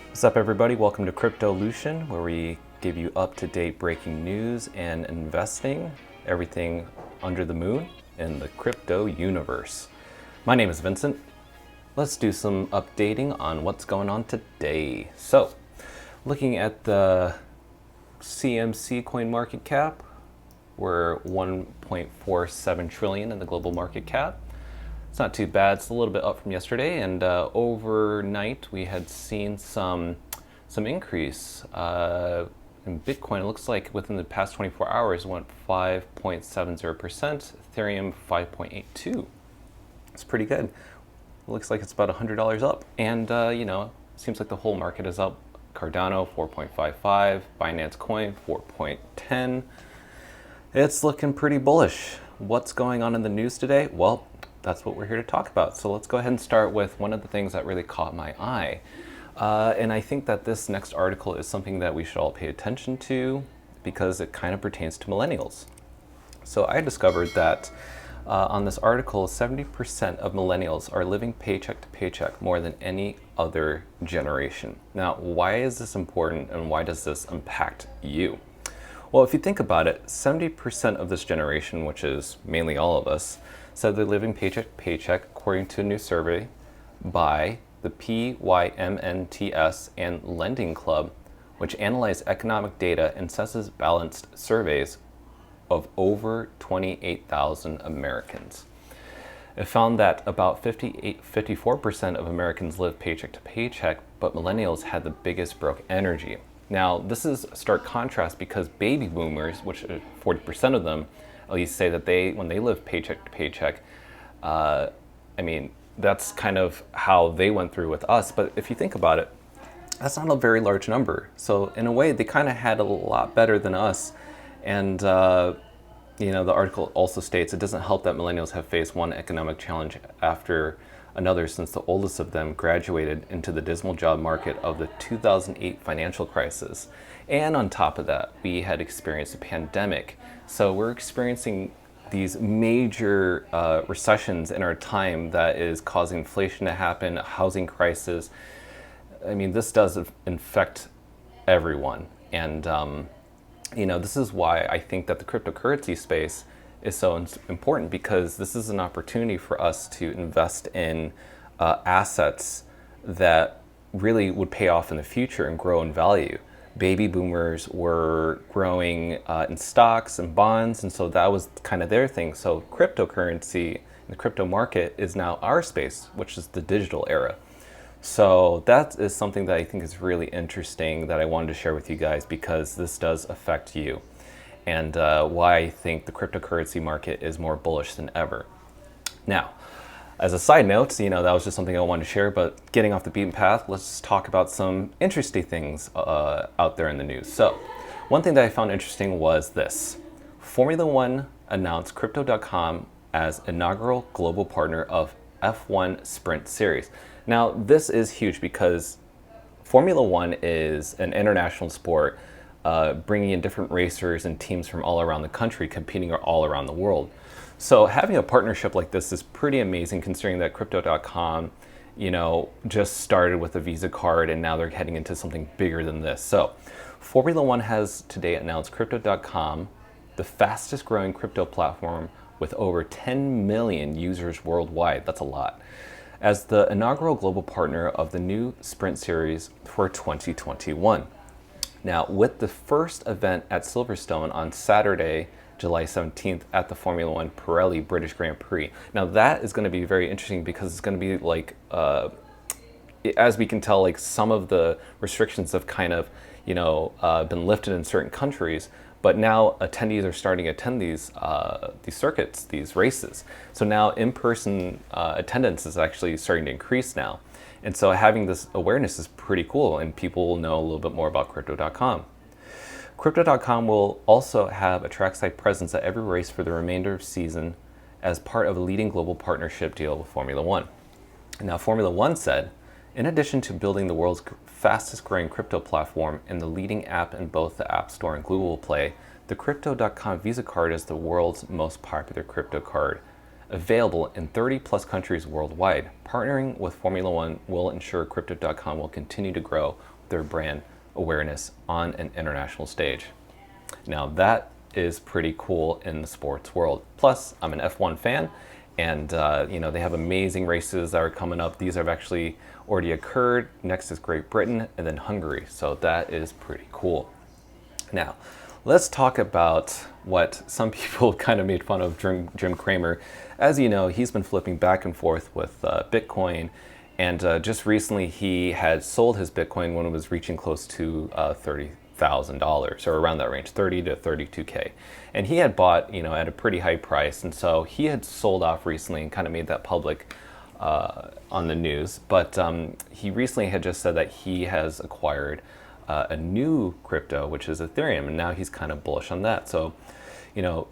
What's up, everybody? Welcome to Cryptolution, where we give you up-to-date breaking news and investing, everything under the moon in the crypto universe. My name is Vincent. Let's do some updating on what's going on today. So, looking at the CMC coin market cap, we're 1.47 trillion in the global market cap. It's not too bad. It's a little bit up from yesterday, and overnight we had seen some increase in Bitcoin. It looks like within the past 24 hours went 5.70%, Ethereum 5.82. It's pretty good. It looks like it's about $100 up, and seems like the whole market is up. Cardano 4.55, Binance Coin 4.10. It's looking pretty bullish. What's going on in the news today? Well, that's what we're here to talk about. So let's go ahead and start with one of the things that really caught my eye. And I think that this next article is something that we should all pay attention to because it kind of pertains to millennials. So I discovered that on this article, 70% of millennials are living paycheck to paycheck more than any other generation. Now, why is this important and why does this impact you? Well, if you think about it, 70% of this generation, which is mainly all of us, said they're living paycheck to paycheck, according to a new survey by the PYMNTS and Lending Club, which analyzed economic data and census-balanced surveys of over 28,000 Americans. It found that about 54% of Americans live paycheck to paycheck, but millennials had the biggest broke energy. Now, this is a stark contrast because baby boomers, which 40% of them at least say that when they live paycheck to paycheck, that's kind of how they went through with us. But if you think about it, that's not a very large number. So in a way, they kind of had a lot better than us. And the article also states it doesn't help that millennials have faced one economic challenge after another since the oldest of them graduated into the dismal job market of the 2008 financial crisis. And on top of that, we had experienced a pandemic. So we're experiencing these major recessions in our time that is causing inflation to happen, a housing crisis. I mean, this does affect everyone. And, this is why I think that the cryptocurrency space is so important, because this is an opportunity for us to invest in assets that really would pay off in the future and grow in value. Baby boomers were growing in stocks and bonds, and so that was kind of their thing. So cryptocurrency, the crypto market, is now our space, which is the digital era. So that is something that I think is really interesting that I wanted to share with you guys, because this does affect you, and why I think the cryptocurrency market is more bullish than ever. Now, as a side note, that was just something I wanted to share, but getting off the beaten path, let's talk about some interesting things out there in the news. So, one thing that I found interesting was this. Formula One announced Crypto.com as inaugural global partner of F1 Sprint Series. Now, this is huge because Formula One is an international sport, bringing in different racers and teams from all around the country, competing all around the world. So having a partnership like this is pretty amazing, considering that Crypto.com, just started with a Visa card and now they're heading into something bigger than this. So Formula One has today announced Crypto.com, the fastest growing crypto platform with over 10 million users worldwide. That's a lot. As the inaugural global partner of the new Sprint Series for 2021. Now, with the first event at Silverstone on Saturday, July 17th at the Formula One Pirelli British Grand Prix. Now that is going to be very interesting because it's going to be like, as we can tell, like some of the restrictions have kind of, been lifted in certain countries, but now attendees are starting to attend these circuits, these races. So now in-person attendance is actually starting to increase now. And so having this awareness is pretty cool, and people will know a little bit more about Crypto.com. Crypto.com will also have a trackside presence at every race for the remainder of the season as part of a leading global partnership deal with Formula One. Now, Formula One said, in addition to building the world's fastest growing crypto platform and the leading app in both the App Store and Google Play, the Crypto.com Visa card is the world's most popular crypto card available in 30 plus countries worldwide. Partnering with Formula One will ensure Crypto.com will continue to grow their brand awareness on an international stage. Now that is pretty cool in the sports world. Plus, I'm an F1 fan, and they have amazing races that are coming up. These have actually already occurred. Next is Great Britain and then Hungary. So that is pretty cool. Now, let's talk about what some people kind of made fun of Jim Cramer. As you know, he's been flipping back and forth with Bitcoin, and just recently he had sold his Bitcoin when it was reaching close to $30,000, or around that range, 30 to 32K. And he had bought, at a pretty high price, and so he had sold off recently and kind of made that public on the news. But he recently had just said that he has acquired a new crypto, which is Ethereum, and now he's kind of bullish on that. So,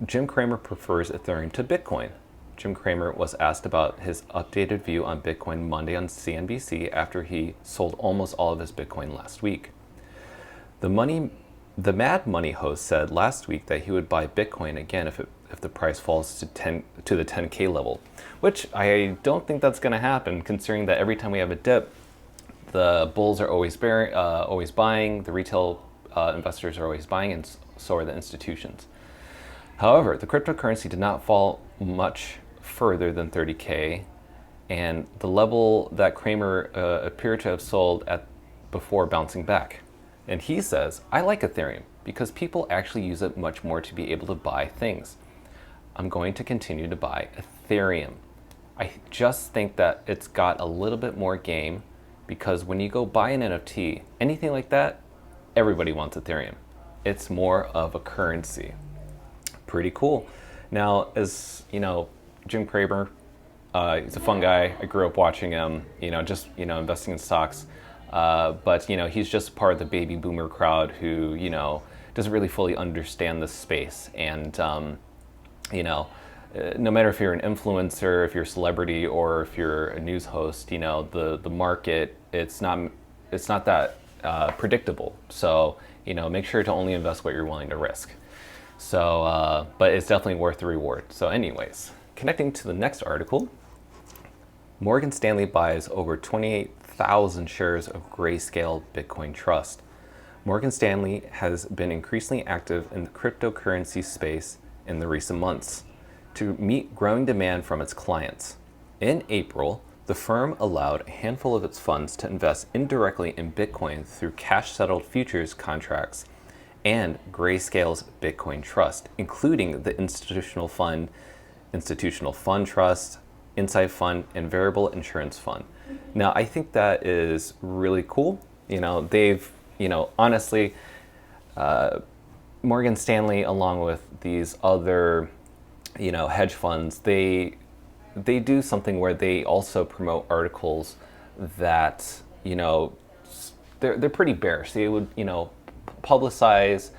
Jim Cramer prefers Ethereum to Bitcoin. Jim Cramer was asked about his updated view on Bitcoin Monday on CNBC after he sold almost all of his Bitcoin last week. The Mad Money host said last week that he would buy Bitcoin again if the price falls to the 10K level, which I don't think that's going to happen, considering that every time we have a dip, the bulls are always buying, the retail investors are always buying, and so are the institutions. However, the cryptocurrency did not fall much further than 30K, and the level that Cramer appeared to have sold at before bouncing back. And he says, I like Ethereum because people actually use it much more to be able to buy things. I'm going to continue to buy Ethereum. I just think that it's got a little bit more game, because when you go buy an NFT, anything like that, everybody wants Ethereum. It's more of a currency. Pretty cool. Now, as you know, Jim Cramer, he's a fun guy. I grew up watching him, investing in stocks. But he's just part of the baby boomer crowd who, doesn't really fully understand the space. And, no matter if you're an influencer, if you're a celebrity, or if you're a news host, the market, it's not that predictable. So, make sure to only invest what you're willing to risk. So, but it's definitely worth the reward. So anyways, connecting to the next article, Morgan Stanley buys over 28,000 shares of Grayscale Bitcoin Trust. Morgan Stanley has been increasingly active in the cryptocurrency space in the recent months to meet growing demand from its clients. In April, the firm allowed a handful of its funds to invest indirectly in Bitcoin through cash-settled futures contracts and Grayscale's Bitcoin Trust, including the Institutional Fund Trust, Insight Fund, and Variable Insurance Fund. Now, I think that is really cool. They've, honestly, Morgan Stanley, along with these other, hedge funds, they do something where they also promote articles that, they're pretty bearish. They would, publicize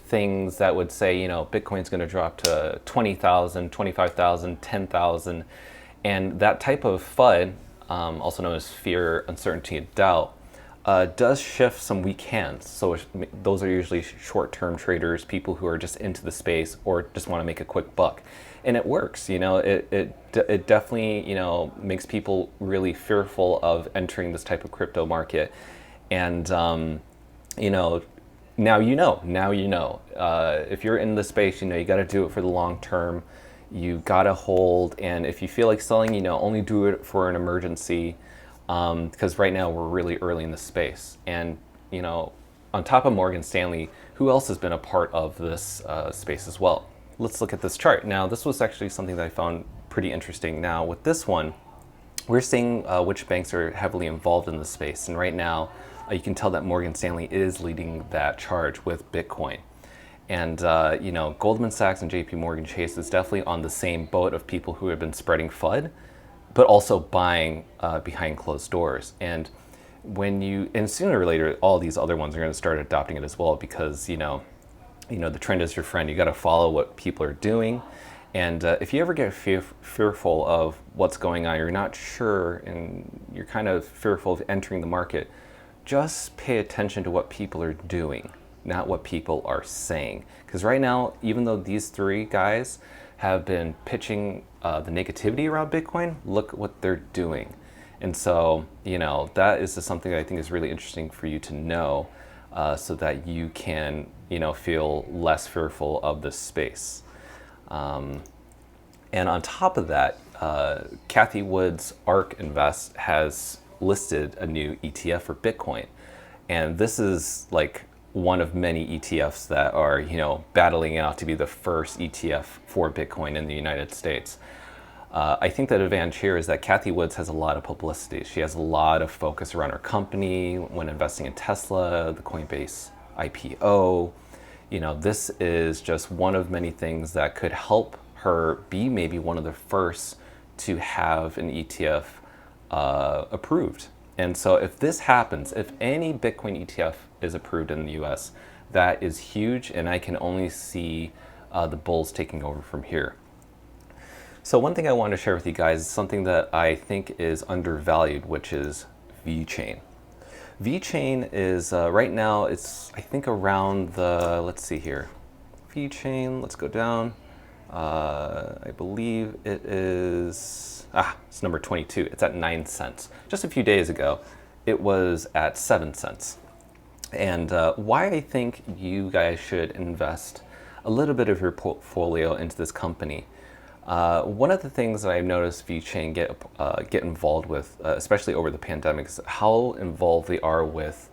things that would say, Bitcoin's going to drop to 20,000, 25,000, 10,000. And that type of FUD, also known as fear, uncertainty, and doubt, does shift some weak hands. So those are usually short-term traders, people who are just into the space or just want to make a quick buck. And it works, it definitely, makes people really fearful of entering this type of crypto market. And, now if you're in the space, you got to do it for the long term. You got to hold. And if you feel like selling, only do it for an emergency. Because right now we're really early in the space. And, on top of Morgan Stanley, who else has been a part of this space as well? Let's look at this chart. Now, this was actually something that I found pretty interesting. Now, with this one, we're seeing which banks are heavily involved in the space. And right now, you can tell that Morgan Stanley is leading that charge with Bitcoin. And, Goldman Sachs and JP Morgan Chase is definitely on the same boat of people who have been spreading FUD, but also buying behind closed doors. And and sooner or later, all these other ones are going to start adopting it as well, because, the trend is your friend. You got to follow what people are doing. And if you ever get fearful of what's going on, you're not sure, and you're kind of fearful of entering the market, just pay attention to what people are doing, not what people are saying. Because right now, even though these three guys have been pitching the negativity around Bitcoin, look what they're doing. And so, that is just something that I think is really interesting for you to know, so that you can, feel less fearful of this space. And on top of that, Cathie Wood's Ark Invest has listed a new ETF for Bitcoin. And this is like one of many ETFs that are, battling out to be the first ETF for Bitcoin in the United States. I think the advantage here is that Cathie Woods has a lot of publicity. She has a lot of focus around her company when investing in Tesla, the Coinbase IPO. This is just one of many things that could help her be maybe one of the first to have an ETF approved. And so if this happens, if any Bitcoin ETF is approved in the US, that is huge, and I can only see the bulls taking over from here. So one thing I want to share with you guys is something that I think is undervalued, which is VeChain. VeChain is, right now, it's I think around the, let's see here, VeChain, let's go down. I believe it is, it's number 22. It's at 9 cents. Just a few days ago, it was at 7 cents. And why I think you guys should invest a little bit of your portfolio into this company. One of the things that I've noticed VeChain get involved with, especially over the pandemic, is how involved they are with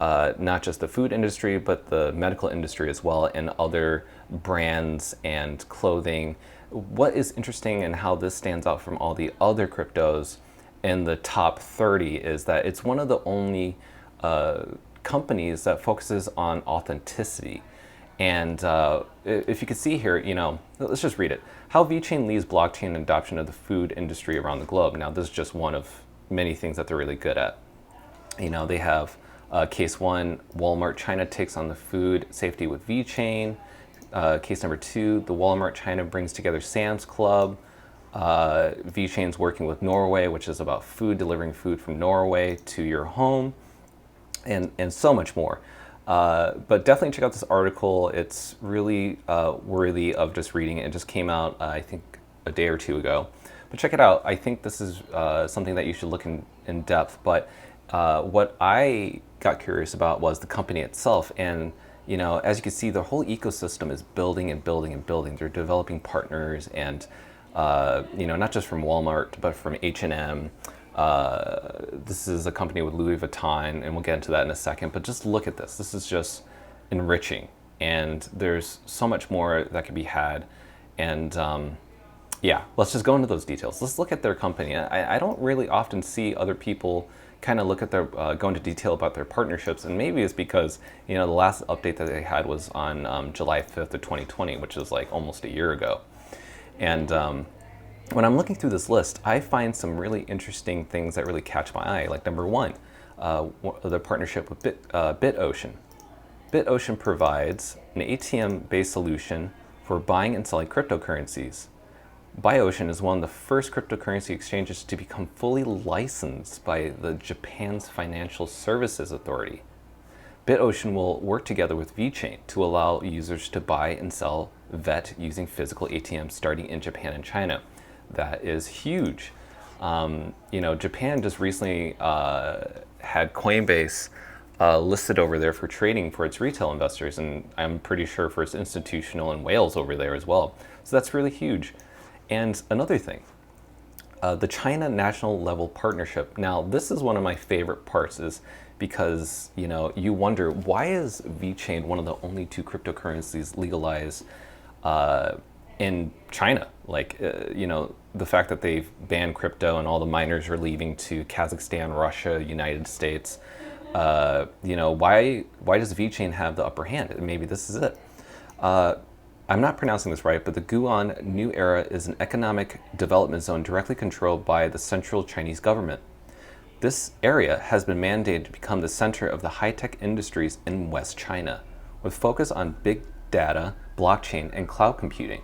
not just the food industry, but the medical industry as well, and other brands and clothing. What is interesting and how this stands out from all the other cryptos in the top 30 is that it's one of the only companies that focuses on authenticity. And if you can see here, let's just read it. How VeChain leads blockchain adoption of the food industry around the globe. Now, this is just one of many things that they're really good at. They have case one, Walmart China takes on the food safety with VeChain. Case number two, the Walmart China brings together Sam's Club. VeChain's working with Norway, which is about delivering food from Norway to your home, and so much more. But definitely check out this article. It's really worthy of just reading it. It just came out, I think, a day or two ago. But check it out. I think this is something that you should look in depth. But what I got curious about was the company itself. And, as you can see, the whole ecosystem is building and building and building. They're developing partners and, not just from Walmart, but from H&M. This is a company with Louis Vuitton, and we'll get into that in a second, but just look at this. This is just enriching, and there's so much more that could be had. And let's just go into those details. Let's look at their company. I don't really often see other people kind of look at their, go into detail about their partnerships, and maybe it's because, the last update that they had was on July 5th of 2020, which is like almost a year ago. And when I'm looking through this list, I find some really interesting things that really catch my eye. Like number one, the partnership with BitOcean. BitOcean provides an ATM-based solution for buying and selling cryptocurrencies. BitOcean is one of the first cryptocurrency exchanges to become fully licensed by the Japan's Financial Services Authority. BitOcean will work together with VeChain to allow users to buy and sell VET using physical ATMs starting in Japan and China. That is huge. Japan just recently had Coinbase listed over there for trading for its retail investors, and I'm pretty sure for its institutional in Wales over there as well. So that's really huge. And another thing, the China National Level Partnership. Now, this is one of my favorite parts, is because you wonder, why is VeChain one of the only two cryptocurrencies legalized in China? The fact that they've banned crypto and all the miners are leaving to Kazakhstan, Russia, United States. Why does VeChain have the upper hand? Maybe this is it. I'm not pronouncing this right, but the Guan New Era is an economic development zone directly controlled by the central Chinese government. This area has been mandated to become the center of the high-tech industries in West China, with focus on big data, blockchain, and cloud computing.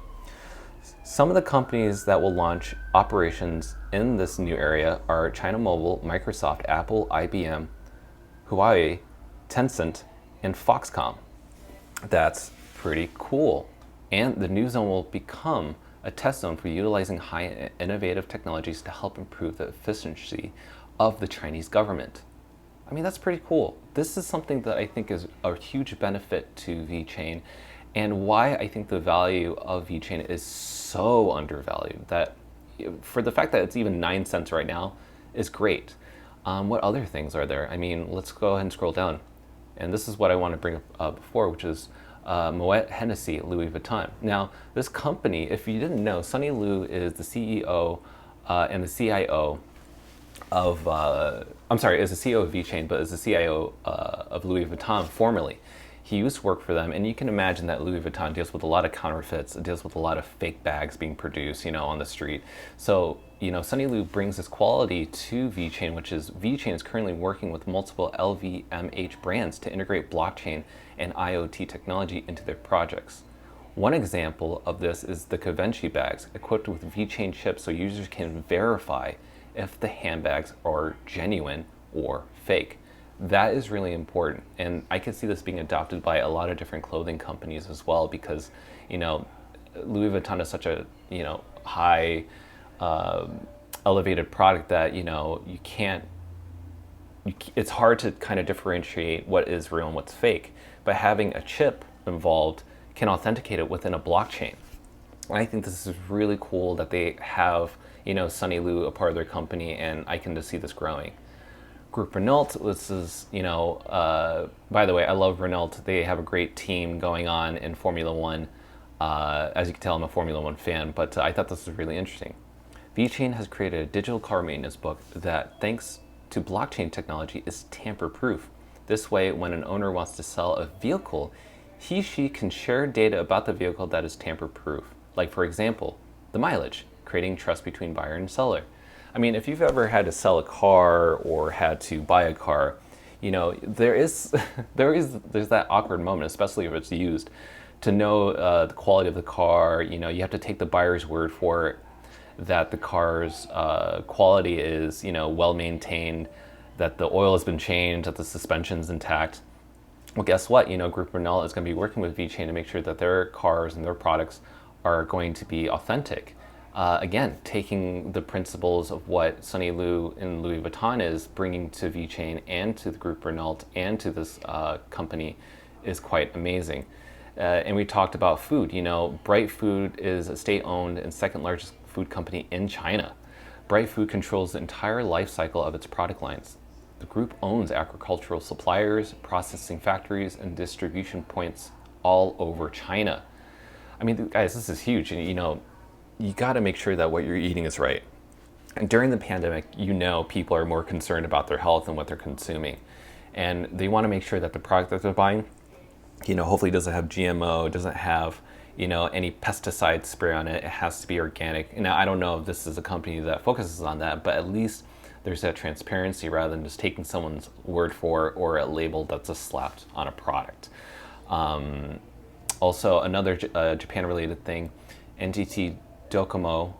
Some of the companies that will launch operations in this new area are China Mobile, Microsoft, Apple, IBM, Huawei, Tencent, and Foxconn. That's pretty cool. And the new zone will become a test zone for utilizing high innovative technologies to help improve the efficiency of the Chinese government. I mean, that's pretty cool. This is something that I think is a huge benefit to VeChain, and why I think the value of VeChain is so undervalued. That for the fact that it's even 9 cents right now is great. What other things are there? I mean, let's go ahead and scroll down. And this is what I want to bring up before, which is Moet Hennessy, Louis Vuitton. Now, this company, if you didn't know, Sonny Liu is the CEO and the CIO of, is the CEO of VeChain, but is the CIO of Louis Vuitton formerly. He used to work for them, and you can imagine that Louis Vuitton deals with a lot of counterfeits, it deals with a lot of fake bags being produced, on the street. So, Sonny Liu brings this quality to VeChain, which is VeChain is currently working with multiple LVMH brands to integrate blockchain and IoT technology into their projects. One example of this is the Cavenci bags, equipped with VeChain chips so users can verify if the handbags are genuine or fake. That is really important, and I can see this being adopted by a lot of different clothing companies as well, because Louis Vuitton is such a high elevated product that it's hard to kind of differentiate what is real and what's fake, but having a chip involved can authenticate it within a blockchain. And I think this is really cool that they have Sonny Liu a part of their company, and I can just see this growing. Group Renault, this is, by the way, I love Renault. They have a great team going on in Formula One. As you can tell, I'm a Formula One fan, but I thought this was really interesting. VeChain has created a digital car maintenance book that, thanks to blockchain technology, is tamper-proof. This way, when an owner wants to sell a vehicle, she can share data about the vehicle that is tamper-proof. Like, for example, the mileage, creating trust between buyer and seller. I mean, if you've ever had to sell a car or had to buy a car, there's that awkward moment, especially if it's used, to know the quality of the car. You have to take the buyer's word for it, that the car's quality is, well maintained, that the oil has been changed, that the suspension's intact. Well, guess what? Group Renault is going to be working with VeChain to make sure that their cars and their products are going to be authentic. Again, taking the principles of what Sonny Liu and Louis Vuitton is bringing to VeChain and to the Group Renault and to this company is quite amazing. And we talked about food. Bright Food is a state-owned and second largest food company in China. Bright Food controls the entire life cycle of its product lines. The group owns agricultural suppliers, processing factories, and distribution points all over China. I mean, guys, this is huge. And you got to make sure that what you're eating is right. And during the pandemic, people are more concerned about their health and what they're consuming. And they want to make sure that the product that they're buying, hopefully doesn't have GMO, doesn't have, any pesticide spray on it. It has to be organic. Now, I don't know if this is a company that focuses on that, but at least there's that transparency rather than just taking someone's word for it or a label that's just slapped on a product. Also, another Japan-related thing, NTT Docomo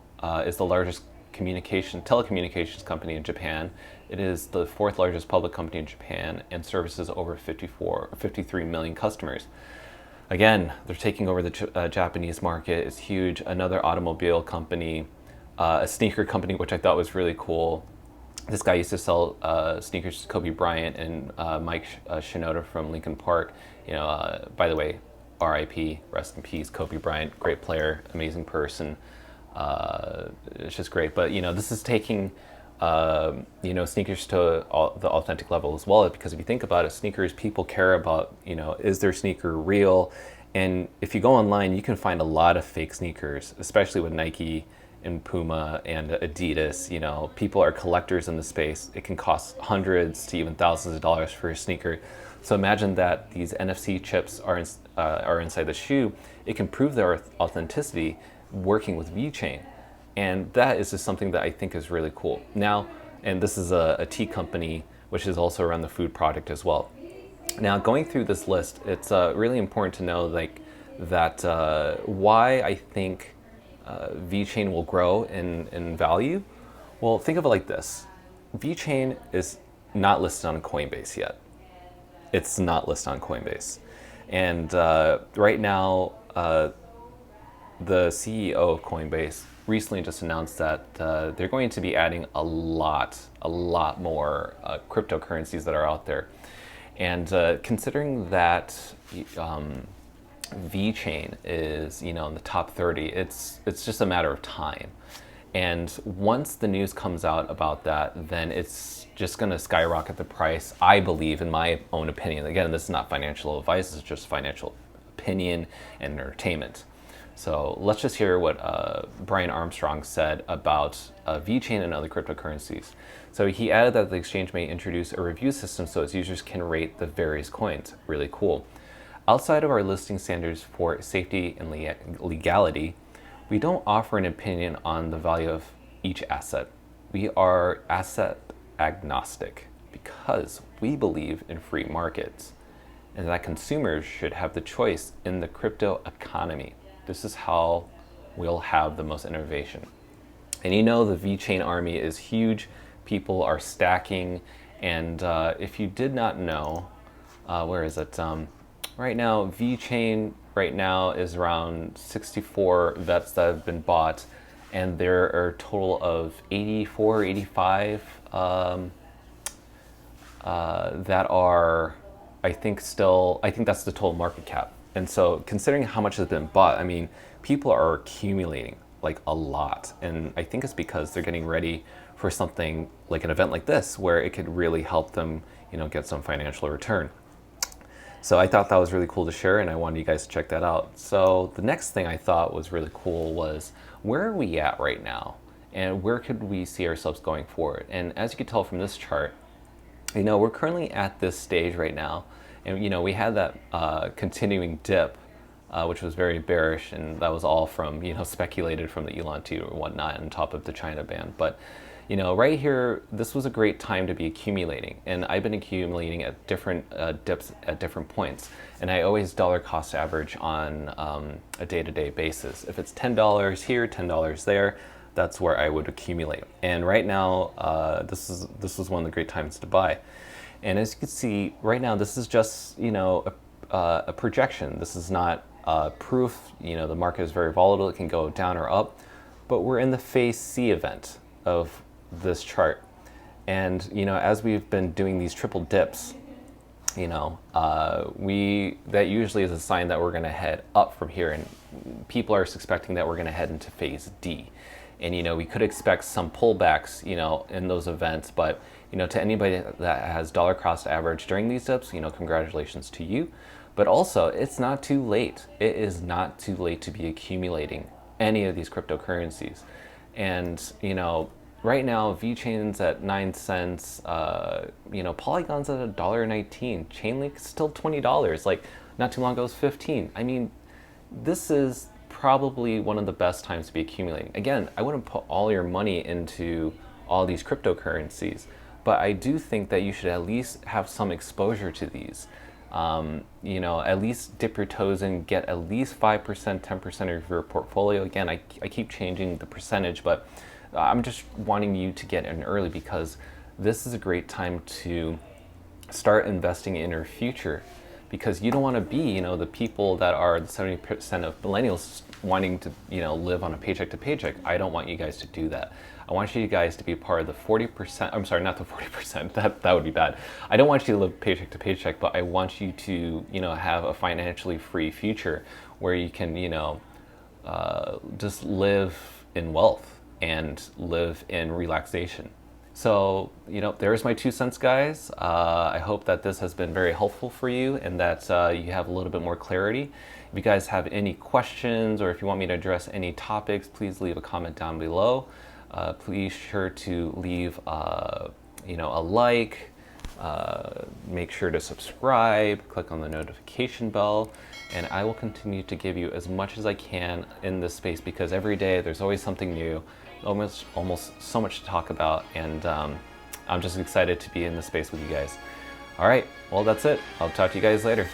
is the largest telecommunications company in Japan. It is the 4th largest public company in Japan and services over 53 million customers. Again, they're taking over the Japanese market. It's huge. Another automobile company, a sneaker company, which I thought was really cool. This guy used to sell sneakers to Kobe Bryant and Mike Shinoda from Linkin Park. By the way, R.I.P., rest in peace, Kobe Bryant, great player, amazing person. It's just great. But, this is taking, sneakers to the authentic level as well, because if you think about it, sneakers, people care about, is their sneaker real? And if you go online, you can find a lot of fake sneakers, especially with Nike and Puma and Adidas. People are collectors in the space. It can cost hundreds to even thousands of dollars for a sneaker. So imagine that these NFC chips are inside the shoe. It can prove their authenticity working with VeChain. And that is just something that I think is really cool. Now, and this is a tea company, which is also around the food product as well. Now, going through this list, it's really important to know that why I think VeChain will grow in value. Well, think of it like this. VeChain is not listed on Coinbase yet. It's not listed on Coinbase. And right now, the CEO of Coinbase recently just announced that they're going to be adding a lot more cryptocurrencies that are out there. And considering that VeChain is, in the top 30, it's just a matter of time. And once the news comes out about that, then it's just going to skyrocket the price, I believe, in my own opinion. Again, this is not financial advice, it's just financial opinion and entertainment. So let's just hear what Brian Armstrong said about VeChain and other cryptocurrencies. So he added that the exchange may introduce a review system so its users can rate the various coins. Really cool. Outside of our listing standards for safety and legality, we don't offer an opinion on the value of each asset. We are asset agnostic because we believe in free markets and that consumers should have the choice in the crypto economy. This is how we'll have the most innovation. And the VeChain army is huge. People are stacking. And if you did not know, where is it? Right now, VeChain right now is around 64 VETs that have been bought. And there are a total of 84, 85 that are, I think that's the total market cap. And so considering how much has been bought, people are accumulating like a lot. And I think it's because they're getting ready for something like an event like this, where it could really help them, get some financial return. So I thought that was really cool to share, and I wanted you guys to check that out. So the next thing I thought was really cool was, where are we at right now? And where could we see ourselves going forward? And as you can tell from this chart, we're currently at this stage right now. And we had that continuing dip, which was very bearish, and that was all from speculated from the Elon tweet or whatnot, on top of the China ban. But right here, this was a great time to be accumulating, and I've been accumulating at different dips at different points, and I always dollar cost average on a day-to-day basis. If it's $10 here, $10 there, that's where I would accumulate. And right now, this was one of the great times to buy. And as you can see, right now, this is just, a projection. This is not proof. The market is very volatile. It can go down or up. But we're in the phase C event of this chart. And, as we've been doing these triple dips, that usually is a sign that we're going to head up from here. And people are expecting that we're going to head into phase D. And, we could expect some pullbacks, in those events. But, to anybody that has dollar cost average during these dips, congratulations to you. But also, it's not too late. It is not too late to be accumulating any of these cryptocurrencies. And, right now, VeChain's at 9 cents, Polygon's at $1.19. Chainlink's still $20. Like, not too long ago, it was 15. This is probably one of the best times to be accumulating. Again, I wouldn't put all your money into all these cryptocurrencies, but I do think that you should at least have some exposure to these. At least dip your toes in, get at least 5%, 10% of your portfolio. Again, I keep changing the percentage, but I'm just wanting you to get in early because this is a great time to start investing in your future, because you don't want to be, the people that are the 70% of millennials wanting to, live on a paycheck to paycheck. I don't want you guys to do that. I want you guys to be part of the 40%. I'm sorry, not the 40%. That would be bad. I don't want you to live paycheck to paycheck, but I want you to, have a financially free future where you can, just live in wealth and live in relaxation. So, there's my 2 cents, guys. I hope that this has been very helpful for you and that you have a little bit more clarity. If you guys have any questions or if you want me to address any topics, please leave a comment down below. Please sure to leave, a like, make sure to subscribe, click on the notification bell, and I will continue to give you as much as I can in this space because every day there's always something new. Almost so much to talk about, and I'm just excited to be in this space with you guys. All right, well, that's it. I'll talk to you guys later.